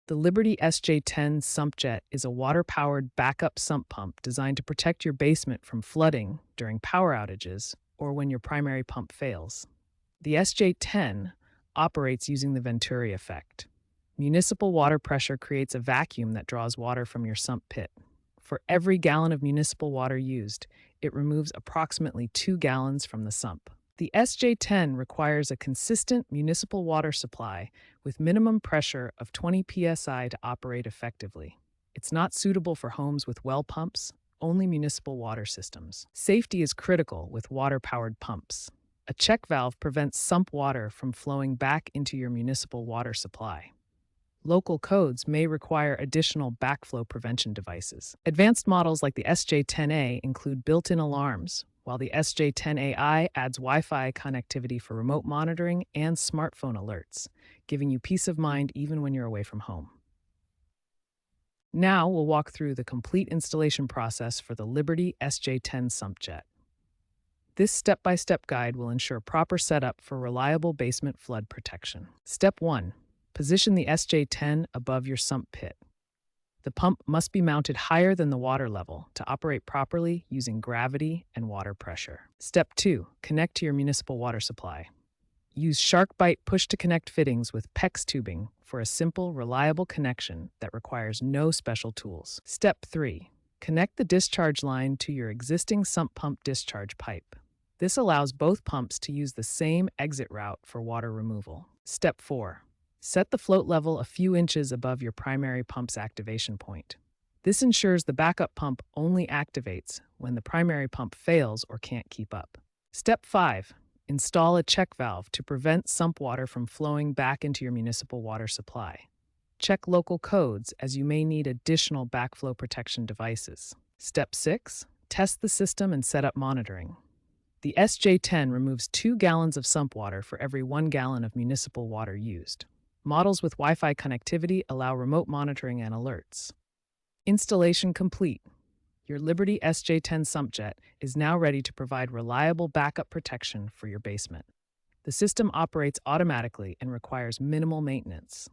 The Liberty SJ10 Sump Jet is a water-powered backup sump pump designed to protect your basement from flooding during power outages or when your primary pump fails. The SJ10 operates using the Venturi effect. Municipal water pressure creates a vacuum that draws water from your sump pit. For every gallon of municipal water used, it removes approximately 2 gallons from the sump. The SJ10 requires a consistent municipal water supply with minimum pressure of 20 psi to operate effectively. It's not suitable for homes with well pumps, only municipal water systems. Safety is critical with water-powered pumps. A check valve prevents sump water from flowing back into your municipal water supply. Local codes may require additional backflow prevention devices. Advanced models like the SJ10A include built-in alarms, while the SJ10AI adds Wi-Fi connectivity for remote monitoring and smartphone alerts, giving you peace of mind even when you're away from home. Now we'll walk through the complete installation process for the Liberty SJ10 Sump Jet. This step-by-step guide will ensure proper setup for reliable basement flood protection. Step 1. Position the SJ10 above your sump pit. The pump must be mounted higher than the water level to operate properly using gravity and water pressure. Step 2. Connect to your municipal water supply. Use SharkBite push-to-connect fittings with PEX tubing for a simple, reliable connection that requires no special tools. Step 3. Connect the discharge line to your existing sump pump discharge pipe. This allows both pumps to use the same exit route for water removal. Step 4. Set the float level a few inches above your primary pump's activation point. This ensures the backup pump only activates when the primary pump fails or can't keep up. Step 5. Install a check valve to prevent sump water from flowing back into your municipal water supply. Check local codes as you may need additional backflow protection devices. Step 6. Test the system and set up monitoring. The SJ10 removes 2 gallons of sump water for every 1 gallon of municipal water used. Models with Wi-Fi connectivity allow remote monitoring and alerts. Installation complete. Your Liberty SJ10 Sump Jet is now ready to provide reliable backup protection for your basement. The system operates automatically and requires minimal maintenance.